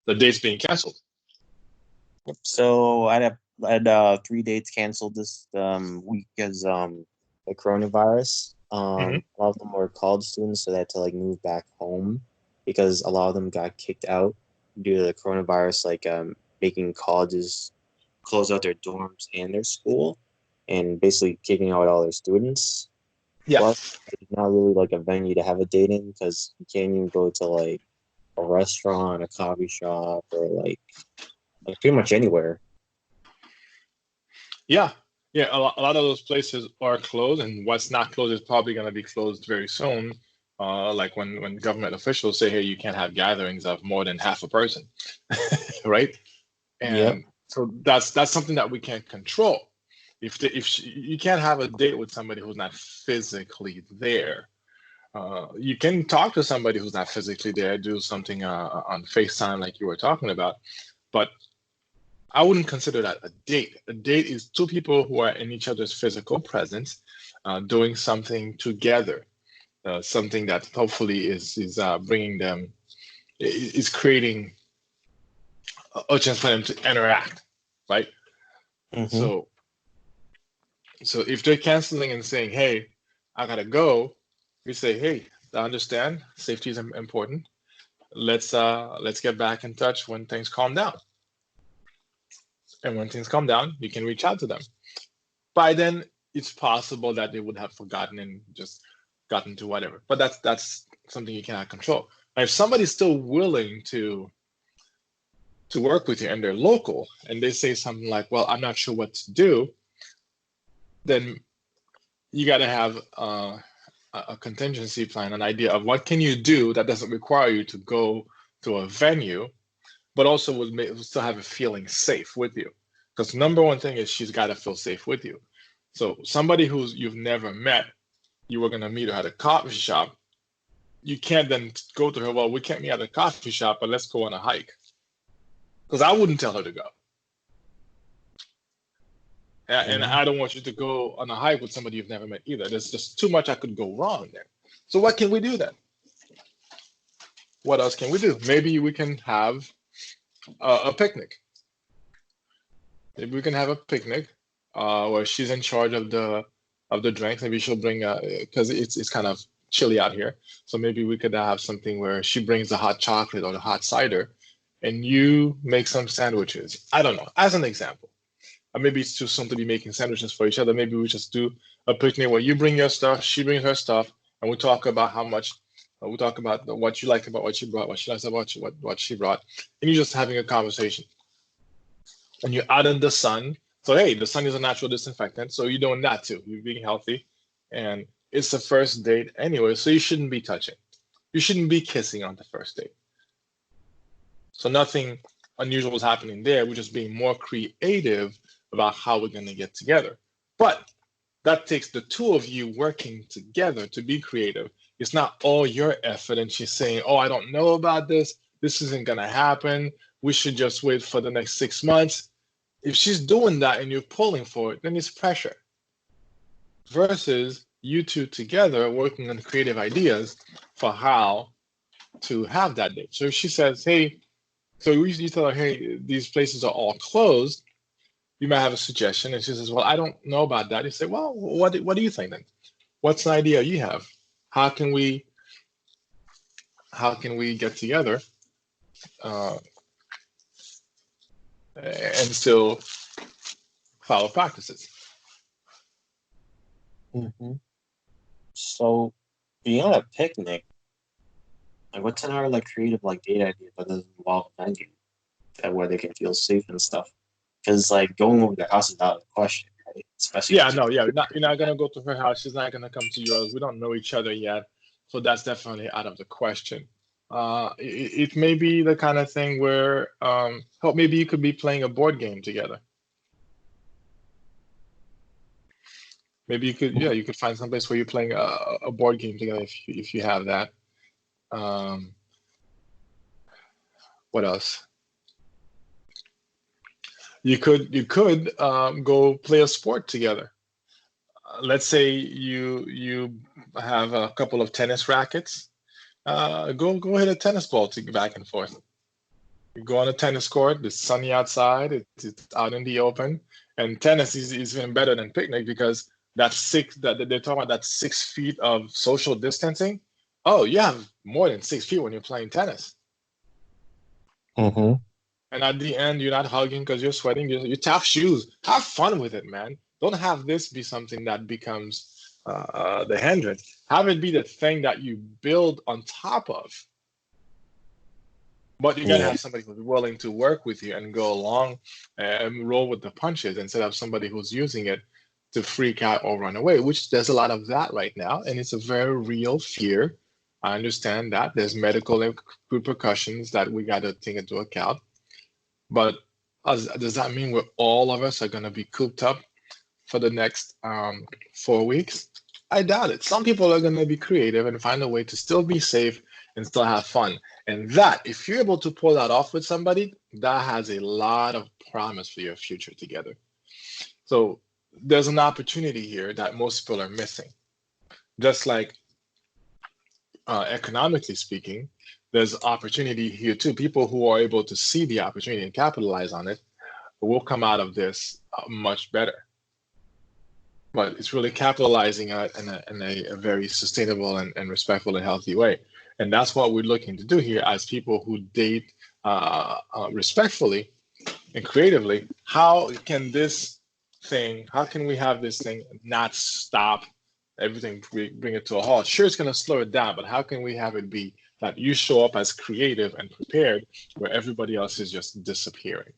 the date's being canceled. So I had 3 dates canceled this week because the coronavirus. A lot of them were college students, so they had to like move back home because a lot of them got kicked out due to the coronavirus, like making colleges close out their dorms and their school, and basically kicking out all their students. Yeah. Plus, it's not really like a venue to have a date in because you can't even go to like a restaurant, a coffee shop, or like pretty much anywhere. Yeah. Yeah, a lot of those places are closed, and what's not closed is probably going to be closed very soon. Like when government officials say, "Hey, you can't have gatherings of more than half a person," right? And so that's something that we can't control. If you can't have a date with somebody who's not physically there, you can talk to somebody who's not physically there, do something on FaceTime like you were talking about, but I wouldn't consider that a date. A date is two people who are in each other's physical presence, doing something together, something that hopefully is bringing them, is creating a chance for them to interact, right? So if they're canceling and saying, "Hey, I gotta go," we say, "Hey, I understand. Safety is important. Let's get back in touch when things calm down." And when things calm down, you can reach out to them. By then, it's possible that they would have forgotten and just gotten to whatever. But that's something you cannot control. Now, if somebody's still willing to work with you and they're local and they say something like, "Well, I'm not sure what to do," then you got to have a contingency plan, an idea of what can you do that doesn't require you to go to a venue, but also would still have a feeling safe with you. Because the number one thing is she's got to feel safe with you. So somebody who's you've never met, you were going to meet her at a coffee shop, you can't then go to her, "Well, we can't meet at a coffee shop, but let's go on a hike." Because I wouldn't tell her to go. And I don't want you to go on a hike with somebody you've never met either. There's just too much that could go wrong there. So what can we do then? What else can we do? Maybe we can have a picnic. Maybe we can have a picnic where she's in charge of the drinks. Maybe she'll bring because it's kind of chilly out here. So maybe we could have something where she brings the hot chocolate or the hot cider, and you make some sandwiches. I don't know, as an example. Or maybe it's too soon to be making sandwiches for each other. Maybe we just do a picnic where you bring your stuff, she brings her stuff, and we talk about how much. We talk about what you like about what she brought, what she likes about what she brought, and you're just having a conversation. And you're out in the sun. So hey, the sun is a natural disinfectant, so you're doing that too. You're being healthy, and it's the first date anyway, so you shouldn't be touching. You shouldn't be kissing on the first date. So nothing unusual is happening there. We're just being more creative about how we're going to get together. But that takes the two of you working together to be creative. It's not all your effort and she's saying, "Oh, I don't know about this. This isn't going to happen. We should just wait for the next 6 months." If she's doing that and you're pulling for it, then it's pressure. Versus you two together working on creative ideas for how to have that date. So if she says, "Hey," so you tell her, "Hey, these places are all closed." You might have a suggestion, and she says, "Well, I don't know about that." You say, "Well, what do you think then? What's an idea you have? How can we get together and still follow practices?" So, being on a picnic, like what's another like creative like date idea that doesn't involve a venue, that where they can feel safe and stuff? Because like going over their house is out of the question, right? Especially You're not gonna go to her house. She's not gonna come to yours. We don't know each other yet, so that's definitely out of the question. It may be the kind of thing where maybe you could be playing a board game together. Maybe you could find some place where you're playing a board game together if you have that. What else? You could go play a sport together. Let's say you have a couple of tennis rackets. Go hit a tennis ball to back and forth. You go on a tennis court, it's sunny outside, it's out in the open. And tennis is even better than picnic because that they're talking about that 6 feet of social distancing. Oh, you have more than 6 feet when you're playing tennis. Mm-hmm. And at the end, you're not hugging because you're sweating. You tap shoes. Have fun with it, man. Don't have this be something that becomes the hindrance. Have it be the thing that you build on top of. But you gotta Yeah. have somebody who's willing to work with you and go along and roll with the punches instead of somebody who's using it to freak out or run away, which there's a lot of that right now. And it's a very real fear. I understand that there's medical repercussions that we got to take into account. But does that mean all of us are going to be cooped up for the next 4 weeks? I doubt it. Some people are going to be creative and find a way to still be safe and still have fun. And that, if you're able to pull that off with somebody, that has a lot of promise for your future together. So there's an opportunity here that most people are missing. Just like economically speaking, there's opportunity here too. People who are able to see the opportunity and capitalize on it will come out of this much better. But it's really capitalizing on it in a very sustainable and respectful and healthy way. And that's what we're looking to do here as people who date respectfully and creatively. How can we have this thing not stop everything, bring it to a halt? Sure, it's going to slow it down, but how can we have it be that you show up as creative and prepared where everybody else is just disappearing?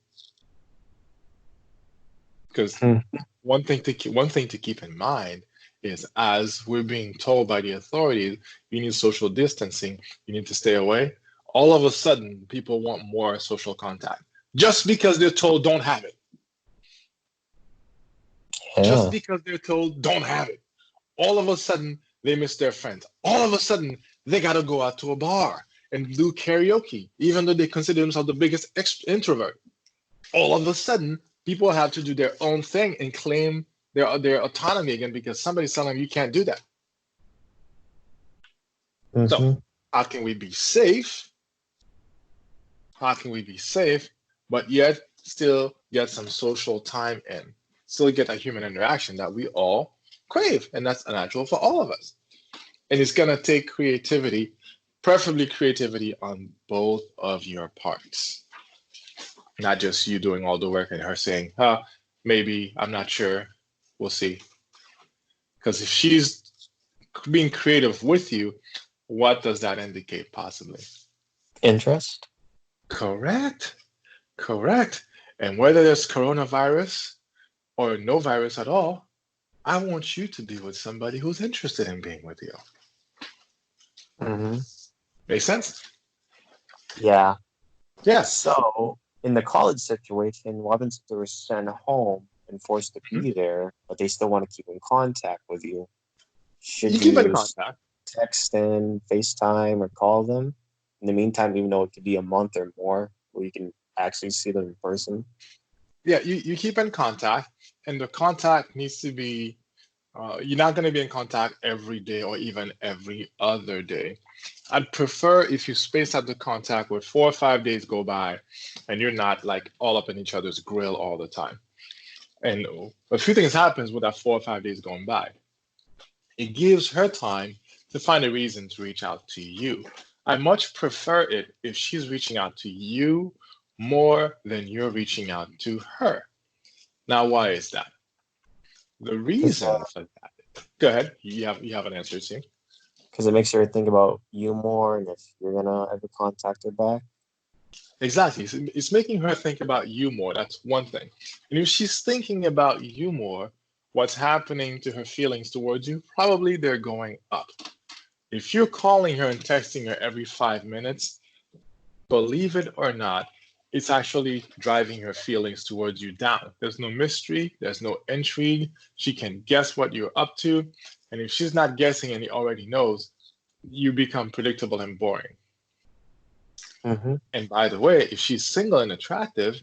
Because one thing to keep in mind is, as we're being told by the authorities, you need social distancing, you need to stay away. All of a sudden, people want more social contact just because they're told don't have it. Yeah. Just because they're told don't have it. All of a sudden, they miss their friends. All of a sudden, they got to go out to a bar and do karaoke, even though they consider themselves the biggest introvert. All of a sudden, people have to do their own thing and claim their autonomy again because somebody's telling them you can't do that. Mm-hmm. So how can we be safe? How can we be safe, but yet still get some social time in? Still get that human interaction that we all crave, and that's natural for all of us. And it's going to take creativity, preferably creativity on both of your parts. Not just you doing all the work and her saying, maybe, I'm not sure, we'll see. Because if she's being creative with you, what does that indicate possibly? Interest. Correct. And whether there's coronavirus or no virus at all, I want you to be with somebody who's interested in being with you. Mm-hmm. Make sense? Yeah. Yes. So, in the college situation, what happens if they were sent home and forced to be there, but they still want to keep in contact with you? Should you keep in contact. Text and FaceTime or call them? In the meantime, even though it could be a month or more, where you can actually see them in person? Yeah, you keep in contact, and the contact needs to be, you're not going to be in contact every day or even every other day. I'd prefer if you space out the contact where 4 or 5 days go by and you're not like all up in each other's grill all the time. And a few things happens with that 4 or 5 days going by. It gives her time to find a reason to reach out to you. I much prefer it if she's reaching out to you more than you're reaching out to her. Now, why is that? The reason for that. Go ahead. You have an answer, see? Because it makes her think about you more, and if you're gonna ever contact her back. Exactly. It's making her think about you more. That's one thing. And if she's thinking about you more, what's happening to her feelings towards you? Probably they're going up. If you're calling her and texting her every 5 minutes, believe it or not, it's actually driving her feelings towards you down. There's no mystery, there's no intrigue. She can guess what you're up to. And if she's not guessing and he already knows, you become predictable and boring. Mm-hmm. And by the way, if she's single and attractive,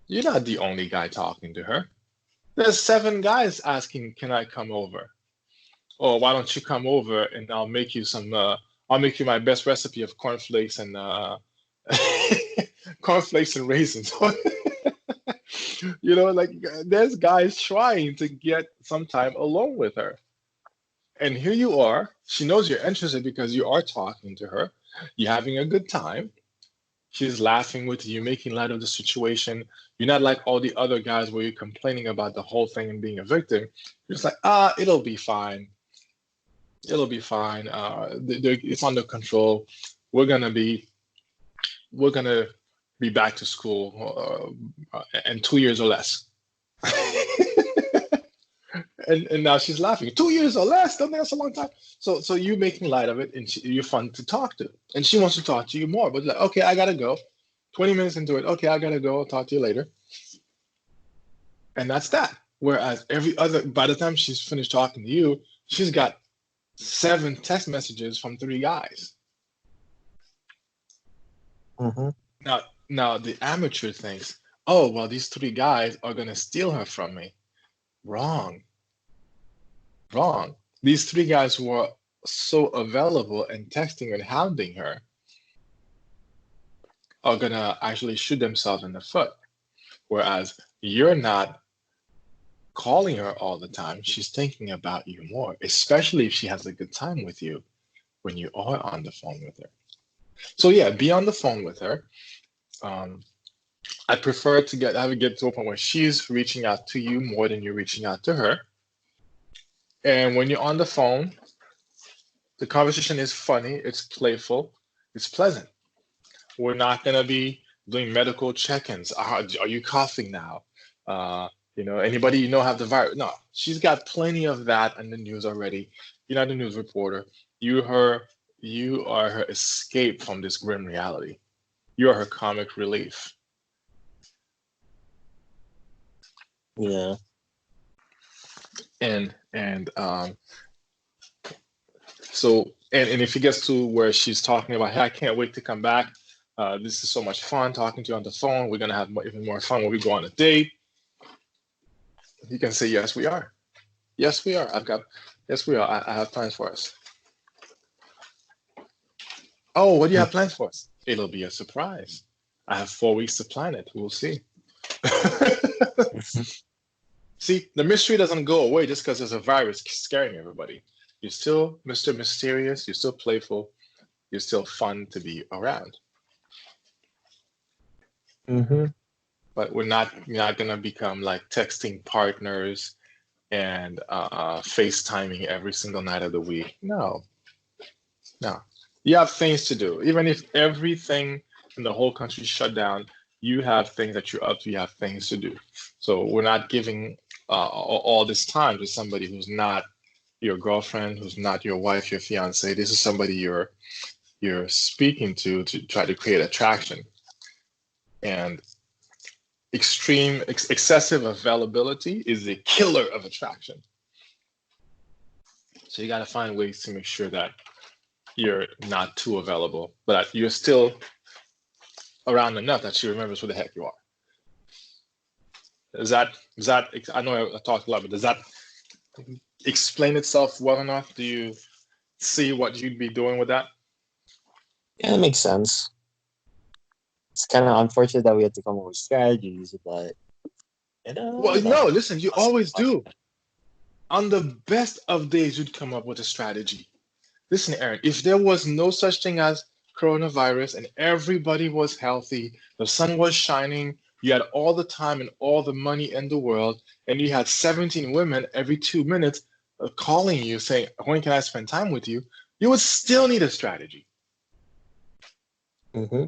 you're not the only guy talking to her. There's 7 guys asking, can I come over? Or why don't you come over and I'll make you my best recipe of cornflakes and cornflakes and raisins. Like there's guys trying to get some time alone with her. And here you are. She knows you're interested because you are talking to her. You're having a good time. She's laughing with you, making light of the situation. You're not like all the other guys where you're complaining about the whole thing and being a victim. You're just like, it'll be fine. It'll be fine. It's under control. We're gonna be back to school in 2 years or less. And now she's laughing. 2 years or less? Don't think that's a long time. So you're making light of it, and you're fun to talk to, and she wants to talk to you more. But like, okay, I gotta go. 20 minutes into it, okay, I gotta go. I'll talk to you later. And that's that. Whereas by the time she's finished talking to you, she's got 7 text messages from 3 guys. Mm-hmm. Now the amateur thinks, oh well, these 3 guys are gonna steal her from me. Wrong. These 3 guys who are so available and texting and hounding her are gonna actually shoot themselves in the foot. Whereas you're not calling her all the time. She's thinking about you more, especially if she has a good time with you when you are on the phone with her. So yeah, be on the phone with her. I prefer to have it get to a point where she's reaching out to you more than you're reaching out to her. And when you're on the phone, the conversation is funny, it's playful, it's pleasant. We're not gonna be doing medical check-ins. Are you coughing now? Anybody have the virus? No, she's got plenty of that in the news already. You're not a news reporter. You are her escape from this grim reality. You are her comic relief. Yeah. And if it gets to where she's talking about, hey, I can't wait to come back. This is so much fun talking to you on the phone. We're gonna have even more fun when we go on a date. You can say, yes, we are. Yes, we are. Yes, we are. I have plans for us. Oh, what do you have plans for us? It'll be a surprise. I have 4 weeks to plan it. We'll see. See, the mystery doesn't go away just because there's a virus scaring everybody. You're still Mr. Mysterious. You're still playful. You're still fun to be around. Mm-hmm. But we're not going to become like texting partners and FaceTiming every single night of the week. No. You have things to do. Even if everything in the whole country shut down, you have things that you're up to. You have things to do. So we're not giving all this time to somebody who's not your girlfriend, who's not your wife, your fiance. This is somebody you're speaking to try to create attraction. And excessive availability is the killer of attraction. So you got to find ways to make sure that you're not too available, but you're still around enough that she remembers who the heck you are. Is that? I know I talked a lot, but does that explain itself well enough? Do you see what you'd be doing with that? Yeah, that makes sense. It's kind of unfortunate that we have to come up with strategies, but well, no, listen, you always do. On the best of days, you'd come up with a strategy. Listen, Aaron, if there was no such thing as coronavirus and everybody was healthy, the sun was shining, you had all the time and all the money in the world, and you had 17 women every 2 minutes calling you saying, when can I spend time with you? You would still need a strategy. Mm-hmm.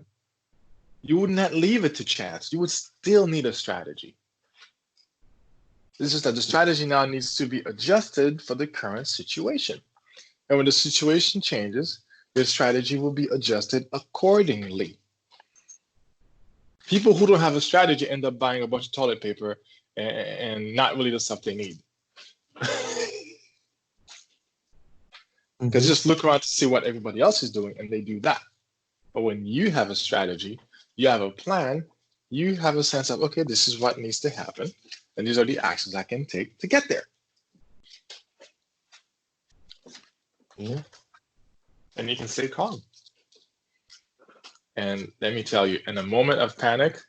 You would not leave it to chance. You would still need a strategy. It's just that the strategy now needs to be adjusted for the current situation. And when the situation changes, your strategy will be adjusted accordingly. People who don't have a strategy end up buying a bunch of toilet paper and not really the stuff they need. Because just look around to see what everybody else is doing and they do that. But when you have a strategy, you have a plan, you have a sense of, okay, this is what needs to happen. And these are the actions I can take to get there. Yeah. And you can stay calm. And let me tell you, in a moment of panic,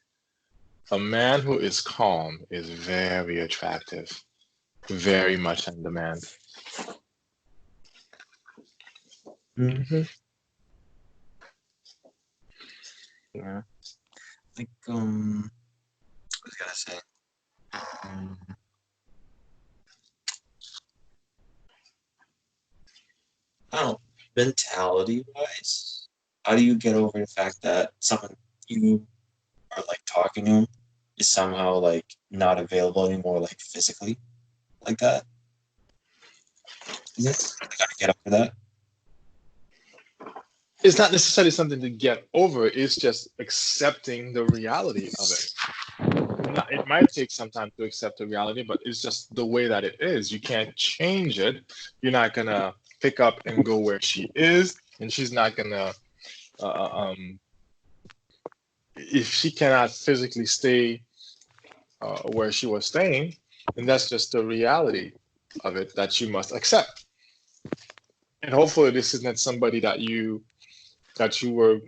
a man who is calm is very attractive, very much in demand. Mm-hmm. Yeah. Like, what was I gonna say? I don't know, mentality wise, how do you get over the fact that someone you are like talking to is somehow like not available anymore, like physically, like that? Is it? I gotta get over that. It's not necessarily something to get over, it's just accepting the reality of it. It might take some time to accept the reality, but it's just the way that it is. You can't change it. You're not gonna pick up and go where she is, and she's not gonna. If she cannot physically stay where she was staying, then that's just the reality of it that you must accept. And hopefully, this isn't somebody that you were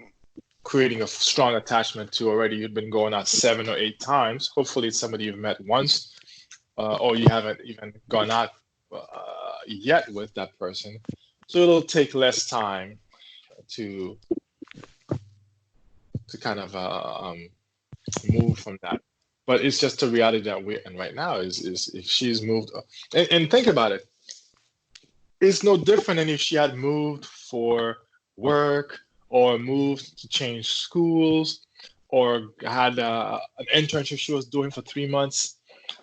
creating a strong attachment to already. You've been going out 7 or 8 times. Hopefully, it's somebody you've met once, or you haven't even gone out yet with that person. So it'll take less time to kind of move from that. But it's just the reality that we're in right now. Is if she's moved, and think about it, it's no different than if she had moved for work or moved to change schools or had an internship she was doing for 3 months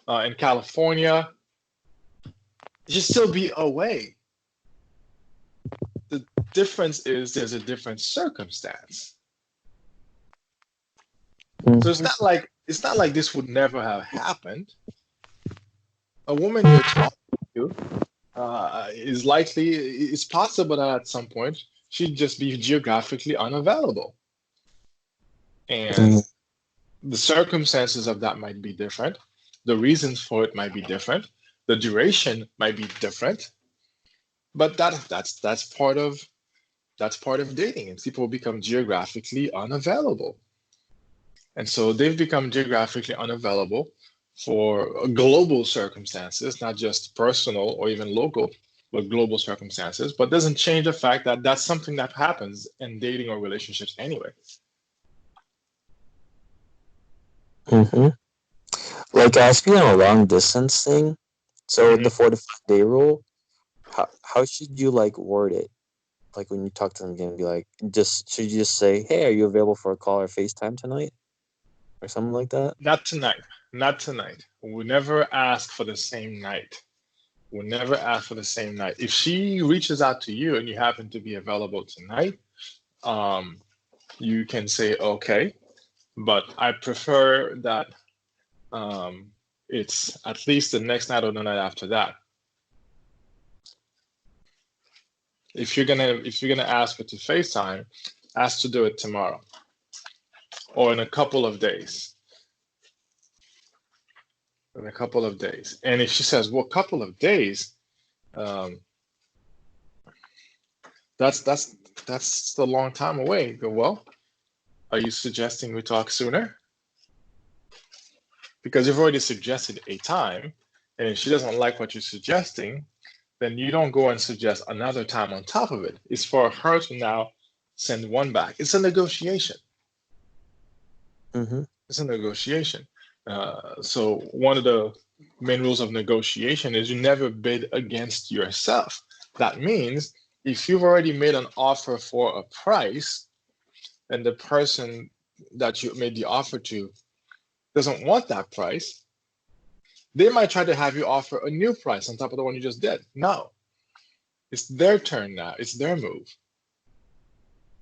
in California. She'd still be away. The difference is there's a different circumstance. So it's not like this would never have happened. A woman you're talking to is likely, it's possible that at some point she'd just be geographically unavailable. And the circumstances of that might be different. The reasons for it might be different. The duration might be different. But that's part of dating, and people become geographically unavailable. And so they've become geographically unavailable for global circumstances, not just personal or even local, but global circumstances. But doesn't change the fact that that's something that happens in dating or relationships anyway. Mm-hmm. Like speaking of a long distance thing, so the 4 to 5 day rule, how should you like word it? Like when you talk to them again, be like, should you just say, "Hey, are you available for a call or FaceTime tonight?" or something like that? Not tonight. Not tonight. We never ask for the same night. We never ask for the same night. If she reaches out to you and you happen to be available tonight, you can say okay, but I prefer that it's at least the next night or the night after that. If you're gonna ask her to FaceTime, ask to do it tomorrow or in a couple of days. In a couple of days. And if she says, well, couple of days, that's a long time away. You go, well, are you suggesting we talk sooner? Because you've already suggested a time, and if she doesn't like what you're suggesting, then you don't go and suggest another time on top of it. It's for her to now send one back. It's a negotiation. Mm-hmm. It's a negotiation. So one of the main rules of negotiation is you never bid against yourself. That means if you've already made an offer for a price and the person that you made the offer to doesn't want that price, they might try to have you offer a new price on top of the one you just did. No, it's their turn now. It's their move.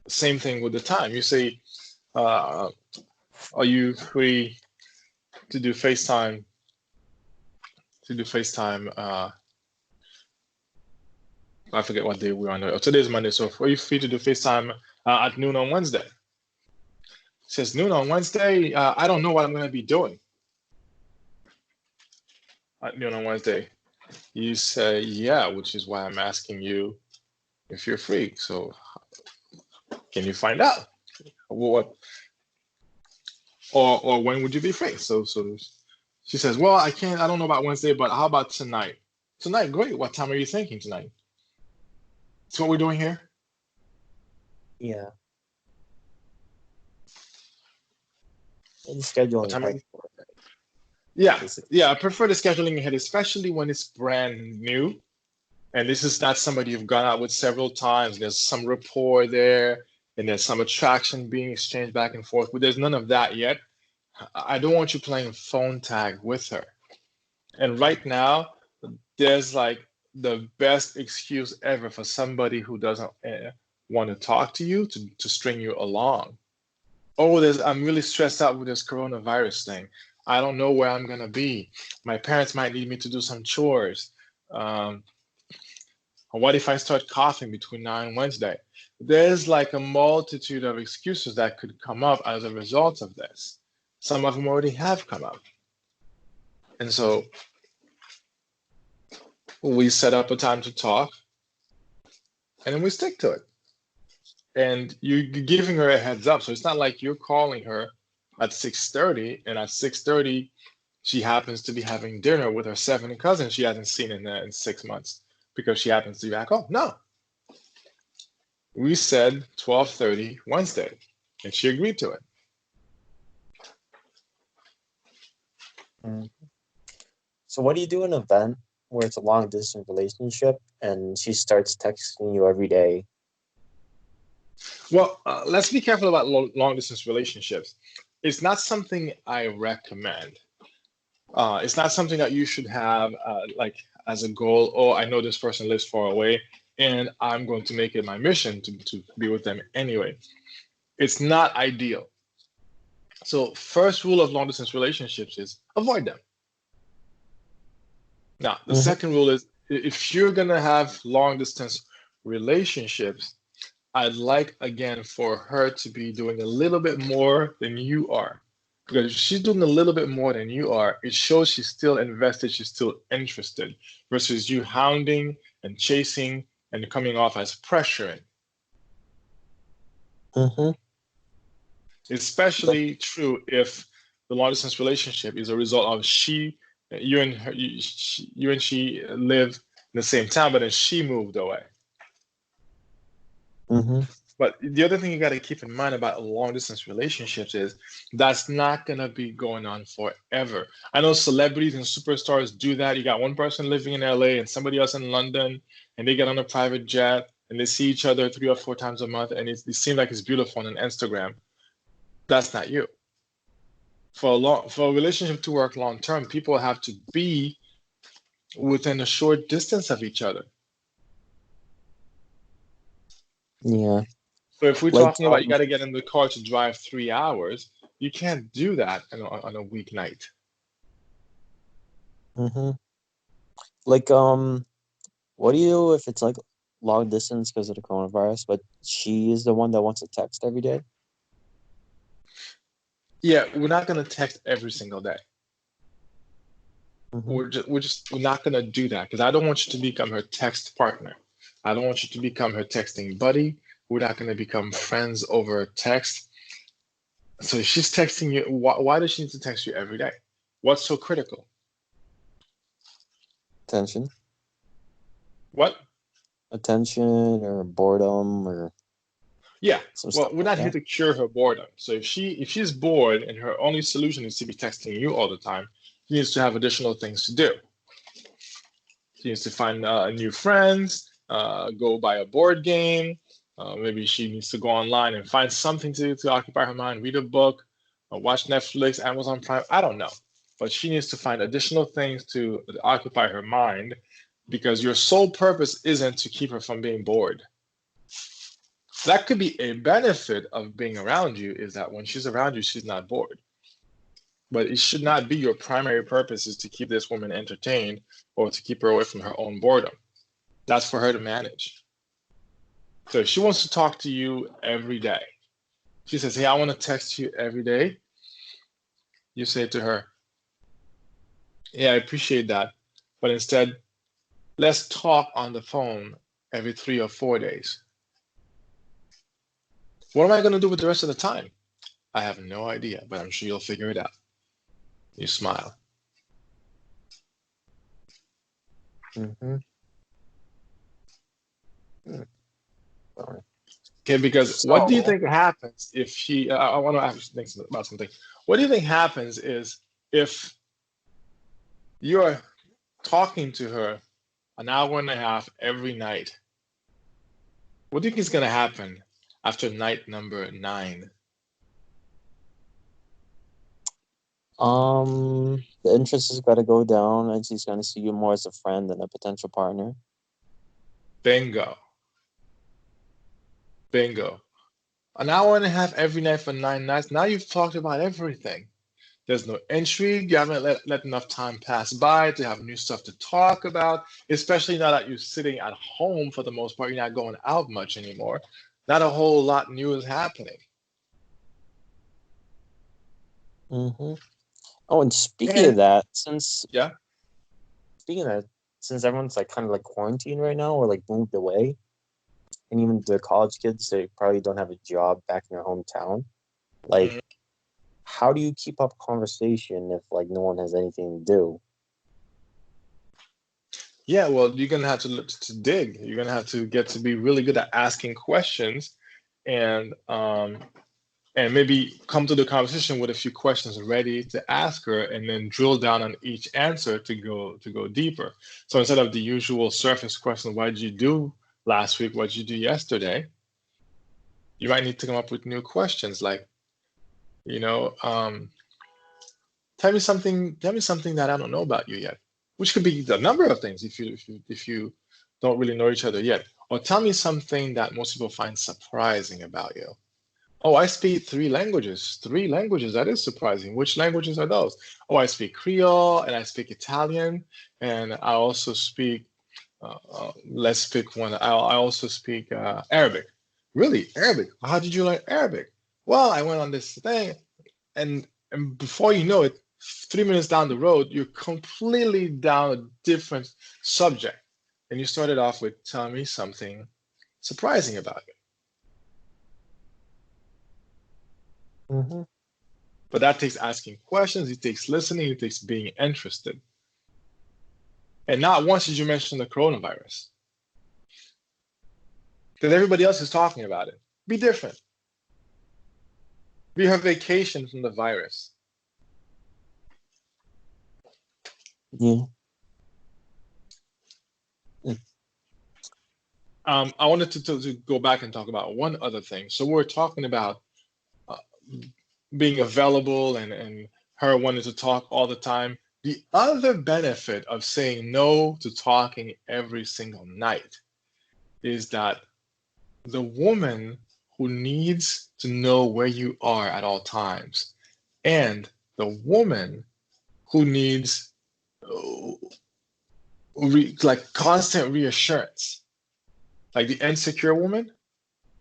Same thing with the time. You say, are you free to do FaceTime? I forget what day we're on. Today's Monday, so are you free to do FaceTime at noon on Wednesday? It says noon on Wednesday. I don't know what I'm going to be doing at noon on Wednesday. You say, yeah, which is why I'm asking you if you're free. So can you find out? What or when would you be free? So she says, well, I don't know about Wednesday, but how about tonight? Tonight, great. What time are you thinking tonight? That's what we're doing here. Yeah. And scheduling What time are ahead you? for it, Yeah, basically. yeah. I prefer the scheduling ahead, especially when it's brand new. And this is not somebody you've gone out with several times. There's some rapport there, and there's some attraction being exchanged back and forth. But there's none of that yet. I don't want you playing phone tag with her. And right now, there's like the best excuse ever for somebody who doesn't want to talk to you to string you along. Oh, I'm really stressed out with this coronavirus thing. I don't know where I'm gonna be. My parents might need me to do some chores. Um, what if I start coughing between now and Wednesday? There's like a multitude of excuses that could come up as a result of this. Some of them already have come up. And so we set up a time to talk and then we stick to it. And you're giving her a heads up. So it's not like you're calling her at 6:30 and at 6:30 she happens to be having dinner with her seven cousins she hasn't seen in 6 months because she happens to be back home. No, we said 12:30 Wednesday, and she agreed to it. Mm. So what do you do in an event where it's a long distance relationship and she starts texting you every day? Well, let's be careful about long distance relationships. It's not something I recommend. It's not something that you should have like as a goal. Oh, I know this person lives far away, and I'm going to make it my mission to be with them anyway. It's not ideal. So, first rule of long distance relationships is avoid them. Now, the Mm-hmm. second rule is if you're going to have long distance relationships, I'd like again for her to be doing a little bit more than you are. Because if she's doing a little bit more than you are, it shows she's still invested, she's still interested, versus you hounding and chasing and coming off as pressuring. Mm-hmm. Especially true if the long distance relationship is a result of you and her, you and she live in the same town, but then she moved away. Mm-hmm. But the other thing you got to keep in mind about long distance relationships is that's not going to be going on forever. I know celebrities and superstars do that. You got one person living in LA and somebody else in London, and they get on a private jet and they see each other 3 or 4 times a month, and it seems like it's beautiful on Instagram. That's not you. For a relationship to work long term, people have to be within a short distance of each other. Yeah. So if we're Like talking about you got to get in the car to drive 3 hours, you can't do that on a weeknight. mm-hmm. Like what do you do if it's like long distance because of the coronavirus, but she is the one that wants to text every day? Yeah, we're not gonna text every single day. Mm-hmm. We're not gonna do that because I don't want you to become her text partner. I don't want you to become her texting buddy. We're not gonna become friends over text. So if she's texting you, why does she need to text you every day? What's so critical? Attention. What? Attention or boredom or Yeah. some Well, stuff we're like not here that. to cure her boredom. So if she's bored and her only solution is to be texting you all the time, she needs to have additional things to do. She needs to find new friends, go buy a board game. Maybe she needs to go online and find something to occupy her mind, read a book, watch Netflix, Amazon Prime. I don't know. But she needs to find additional things to occupy her mind because your sole purpose isn't to keep her from being bored. That could be a benefit of being around you is that when she's around you, she's not bored. But it should not be your primary purpose is to keep this woman entertained or to keep her away from her own boredom. That's for her to manage. So if she wants to talk to you every day, she says, hey, I want to text you every day. You say to her, yeah, I appreciate that. But instead, let's talk on the phone every 3 or 4 days. What am I going to do with the rest of the time? I have no idea, but I'm sure you'll figure it out. You smile. Mm-hmm. Sorry. Okay, because what do you So, think happens if she? I want to ask you about something. What do you think happens is if you're talking to her an hour and a half every night? What do you think is going to happen after night number 9? the interest has got to go down, and she's going to see you more as a friend than a potential partner. Bingo. Bingo. An hour and a half every night for 9 nights. Now you've talked about everything. There's no intrigue. You haven't let enough time pass by to have new stuff to talk about, especially now that you're sitting at home for the most part. You're not going out much anymore. Not a whole lot new is happening. Mm-hmm. Oh, and speaking And of that, since yeah, everyone's like kind of like quarantined right now or like moved away, and even the college kids, they probably don't have a job back in their hometown. Like, mhm. how do you keep up conversation if like no one has anything to do? Yeah, well, you're gonna have to look to dig. You're gonna have to get to be really good at asking questions, and um, and maybe come to the conversation with a few questions ready to ask her, and then drill down on each answer to go deeper. So instead of the usual surface question, "What did you do last week? What did you do yesterday?" You might need to come up with new questions like, you know, tell me something. Tell me something that I don't know about you yet, which could be a number of things if you don't really know each other yet. Or tell me something that most people find surprising about you. Oh, I speak 3 languages. 3 languages. That is surprising. Which languages are those? Oh, I speak Creole and I speak Italian, and I also speak. Let's pick one. I also speak Arabic. Really, Arabic? How did you learn Arabic? Well, I went on this thing, and before you know it, 3 minutes down the road, you're completely down a different subject, and you started off with telling me something surprising about you. Mm-hmm. But that takes asking questions, it takes listening, it takes being interested. And not once did you mention the coronavirus. Because everybody else is talking about it. Be different. Be her vacation from the virus. Yeah. I wanted to go back and talk about one other thing. So we're talking about uh, being available and her wanting to talk all the time. The other benefit of saying no to talking every single night is that the woman who needs to know where you are at all times, and the woman who needs like constant reassurance, like the insecure woman,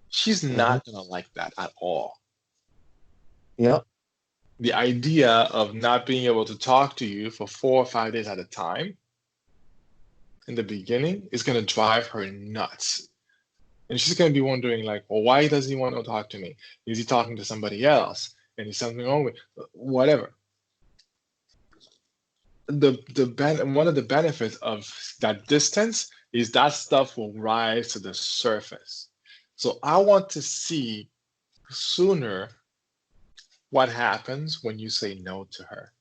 she's Mm-hmm. not gonna like that at all. Yep. The idea of not being able to talk to you for 4 or 5 days at a time in the beginning is gonna drive her nuts. And she's gonna be wondering, like, well, why does he want to talk to me? Is he talking to somebody else? And is something wrong with whatever? One of the benefits of that distance is that stuff will rise to the surface. So I want to see sooner what happens when you say no to her.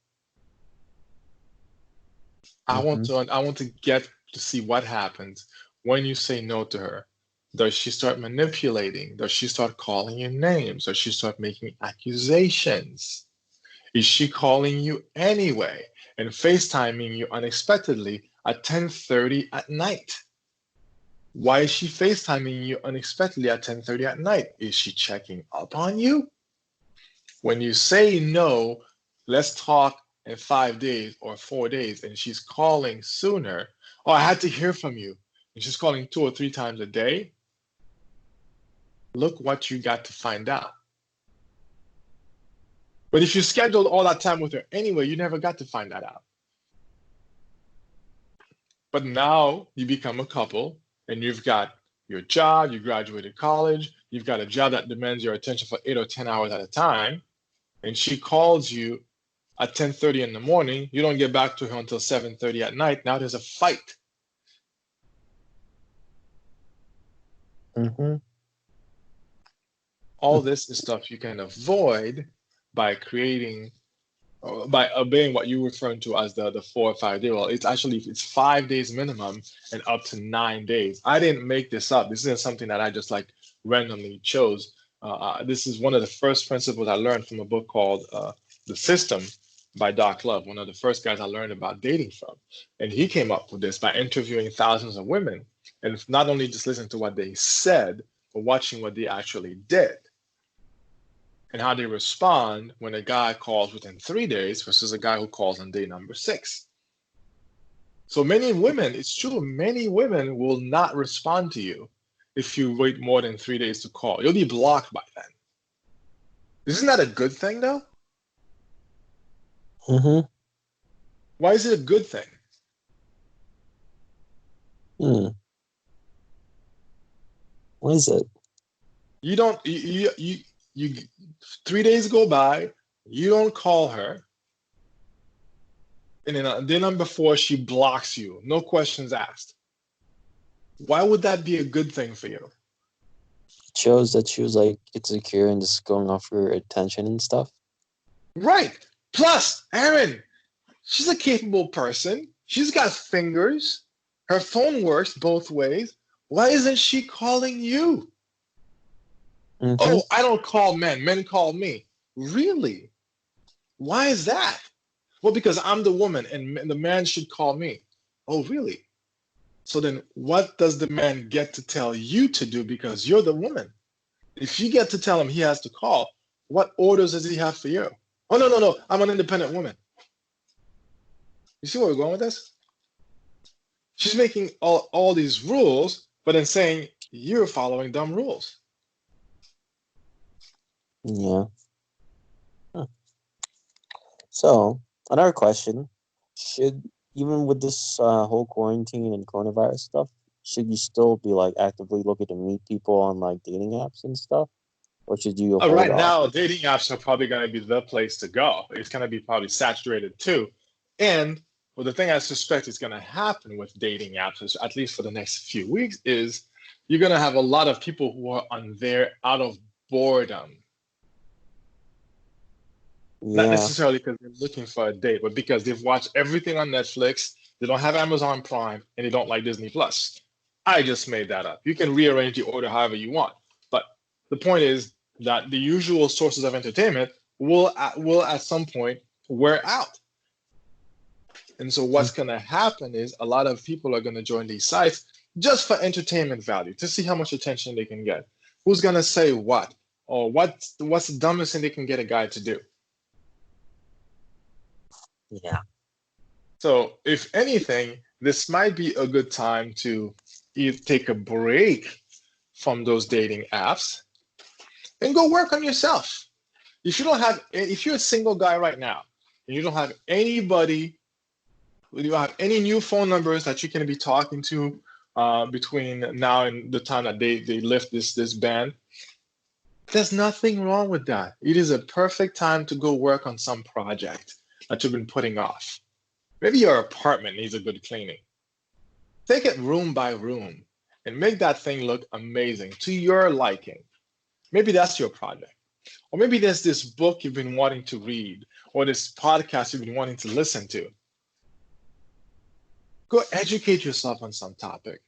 Mm-hmm. I want to get to see what happens when you say no to her. Does she start manipulating? Does she start calling you names? Does she start making accusations? Is she calling you anyway and FaceTiming you unexpectedly at 10:30 at night? Why is she FaceTiming you unexpectedly at 10:30 at night? Is she checking up on you? When you say no, let's talk in 5 days or 4 days, and she's calling sooner, oh, I had to hear from you, and she's calling 2 or 3 times a day, look what you got to find out. But if you scheduled all that time with her anyway, you never got to find that out. But now you become a couple and you've got your job, you graduated college, you've got a job that demands your attention for 8 or 10 hours at a time, and she calls you at 10:30 in the morning, you don't get back to her until 7:30 at night. Now there's a fight. Mm-hmm. All this is stuff you can avoid by by obeying what you're referring to as the 4 or 5 day. Well, it's 5 days minimum and up to 9 days. I didn't make this up. This isn't something that I just like randomly chose. This is one of the first principles I learned from a book called The System by Doc Love, one of the first guys I learned about dating from. And he came up with this by interviewing thousands of women and not only just listening to what they said, but watching what they actually did and how they respond when a guy calls within 3 days versus a guy who calls on day number 6. So many women, it's true, many women will not respond to you if you wait more than 3 days to call. You'll be blocked by then. Isn't that a good thing, though? Mm-hmm. Why is it a good thing? What is it? You don't, you 3 days go by, you don't call her, and then day number 4, she blocks you. No questions asked. Why would that be a good thing for you? It shows that she was like insecure and just going off her attention and stuff. Right. Plus, Aaron, she's a capable person. She's got fingers. Her phone works both ways. Why isn't she calling you? Mm-hmm. Oh, I don't call men. Men call me. Really? Why is that? Well, because I'm the woman and the man should call me. Oh, really? So then what does the man get to tell you to do because you're the woman? If you get to tell him he has to call, what orders does he have for you? Oh, no. I'm an independent woman. You see where we're going with this? She's making all these rules, but then saying you're following dumb rules. Yeah. So, another question. Even with this whole quarantine and coronavirus stuff, should you still be like actively looking to meet people on like dating apps and stuff? Or should you hold Right off? now, dating apps are probably going to be the place to go. It's going to be probably saturated too. And well, the thing I suspect is going to happen with dating apps, is, at least for the next few weeks, is you're going to have a lot of people who are on there out of boredom. Yeah. Not necessarily because they're looking for a date, but because they've watched everything on Netflix, they don't have Amazon Prime, and they don't like Disney Plus. I just made that up. You can rearrange the order however you want. But the point is that the usual sources of entertainment will at some point wear out. And so what's going to happen is a lot of people are going to join these sites just for entertainment value, to see how much attention they can get. Who's going to say what? Or what's the dumbest thing they can get a guy to do? Yeah. So if anything, this might be a good time to take a break from those dating apps and go work on yourself. If you're a single guy right now and you don't have anybody, you don't have any new phone numbers that you can be talking to between now and the time that they lift this ban, there's nothing wrong with that. It is a perfect time to go work on some project that you've been putting off. Maybe your apartment needs a good cleaning. Take it room by room and make that thing look amazing to your liking. Maybe that's your project. Or maybe there's this book you've been wanting to read or this podcast you've been wanting to listen to. Go educate yourself on some topic.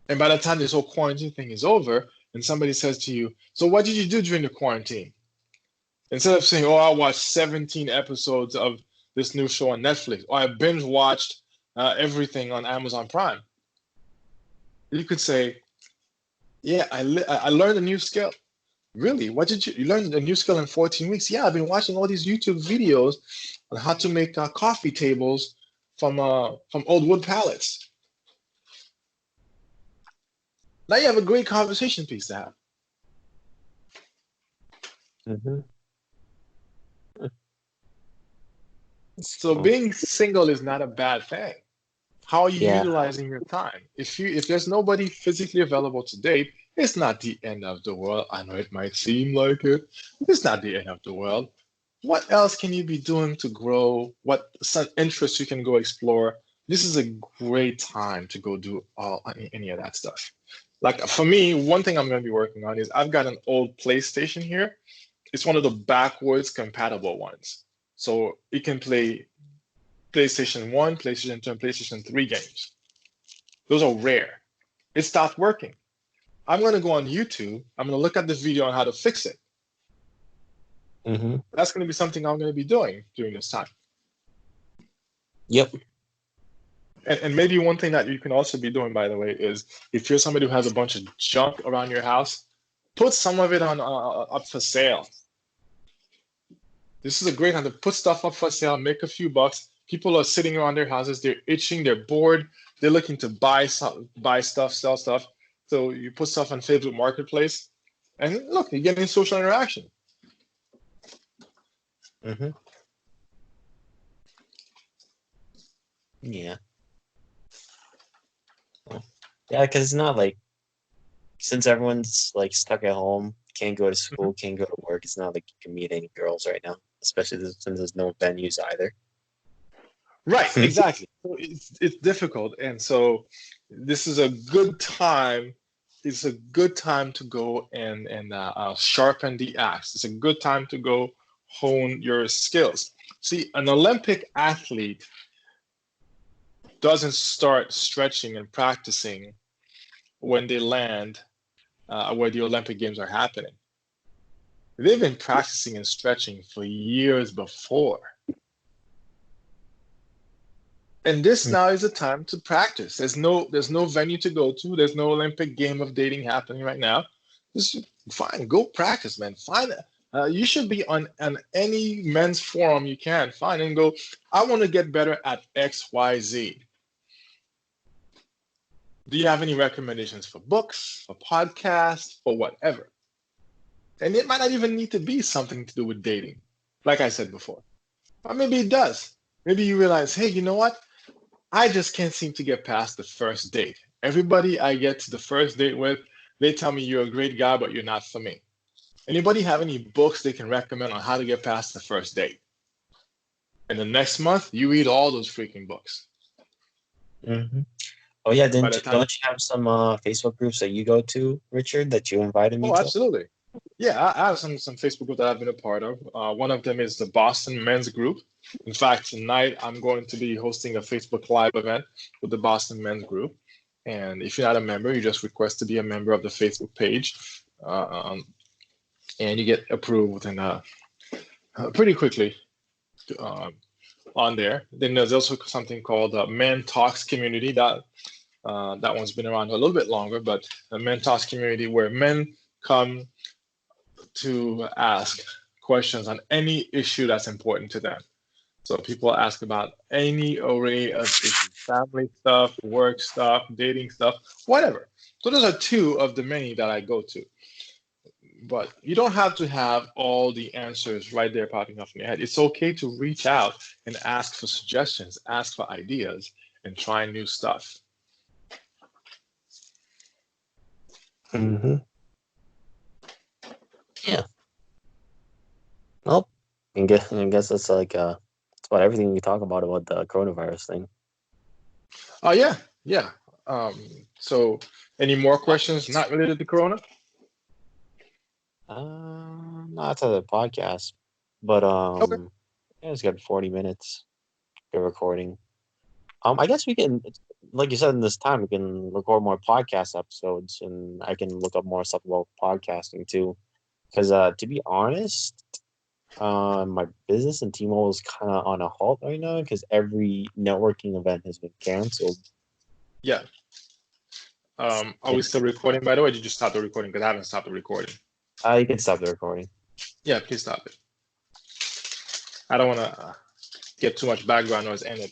And by the time this whole quarantine thing is over and somebody says to you, so what did you do during the quarantine? Instead of saying, oh, I watched 17 episodes of this new show on Netflix, or I binge watched everything on Amazon Prime, you could say, yeah, I learned a new skill. Really? What did you learn a new skill in 14 weeks? Yeah, I've been watching all these YouTube videos on how to make coffee tables from old wood pallets. Now you have a great conversation piece to have. Mm-hmm. So being single is not a bad thing. How are you utilizing your time? If there's nobody physically available to date, It's not the end of the world. I know it might seem like it. It's not the end of the world. What else can you be doing to grow? What some interests you can go explore? This is a great time to go do any of that stuff. Like for me, one thing I'm going to be working on is I've got an old PlayStation here. It's one of the backwards compatible ones. So it can play PlayStation 1, PlayStation 2, and PlayStation 3 games. Those are rare. It stopped working. I'm going to go on YouTube. I'm going to look at the video on how to fix it. Mm-hmm. That's going to be something I'm going to be doing during this time. Yep. And maybe one thing that you can also be doing, by the way, is if you're somebody who has a bunch of junk around your house, put some of it on up for sale. This is a great time to put stuff up for sale, make a few bucks. People are sitting around their houses, they're itching, they're bored, they're looking to buy stuff, sell stuff. So you put stuff on Facebook Marketplace, and look, you're getting social interaction. Mm-hmm. Yeah. Yeah, because it's not like, since everyone's like stuck at home, can't go to school, can't go to work, it's not like you can meet any girls right now, especially since there's no venues either. Right, exactly. So it's difficult, and so this is a good time. It's a good time to go and sharpen the axe. It's a good time to go hone your skills. See, an Olympic athlete doesn't start stretching and practicing when they land where the Olympic Games are happening. They've been practicing and stretching for years before. And this now is a time to practice. There's no venue to go to. There's no Olympic game of dating happening right now. Just fine, go practice, man. You should be on any men's forum you can find and go, I want to get better at X, Y, Z. Do you have any recommendations for books, for podcasts, for whatever? And it might not even need to be something to do with dating, like I said before. Or maybe it does. Maybe you realize, hey, you know what? I just can't seem to get past the first date. Everybody I get to the first date with, they tell me you're a great guy, but you're not for me. Anybody have any books they can recommend on how to get past the first date? And the next month, you read all those freaking books. Mm-hmm. Oh yeah, don't you have some Facebook groups that you go to, Richard, that you invited me to? Oh, absolutely. Yeah, I have some Facebook groups that I've been a part of. One of them is the Boston Men's Group. In fact, tonight I'm going to be hosting a Facebook Live event with the Boston Men's Group. And if you're not a member, you just request to be a member of the Facebook page, and you get approved within pretty quickly on there. Then there's also something called Men Talks Community. That one's been around a little bit longer, but the Men Talks Community, where men come to ask questions on any issue that's important to them. So people ask about any array of issues, family stuff, work stuff, dating stuff, whatever. So those are two of the many that I go to. But you don't have to have all the answers right there popping up in your head. It's okay to reach out and ask for suggestions, ask for ideas, and try new stuff. Mm-hmm. Yeah. Well, I guess that's like that's about everything we talk about the coronavirus thing. Oh yeah. So any more questions not related to Corona? Not to the podcast, but Okay. yeah, it's got 40 minutes. Good recording. I guess we can, like you said, in this time we can record more podcast episodes, and I can look up more stuff about podcasting too. Because to be honest, my business and T-Mobile is kind of on a halt right now because every networking event has been canceled. Yeah. Are we still recording, by the way? Or did you stop the recording? Because I haven't stopped the recording. You can stop the recording. Yeah, please stop it. I don't want to get too much background noise in it.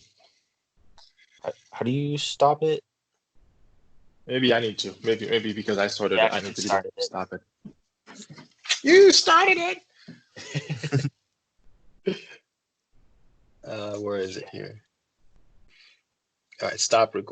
How do you stop it? Maybe I need to. Maybe because I started it, I need to stop it. You started it. Where is it here? All right, stop recording.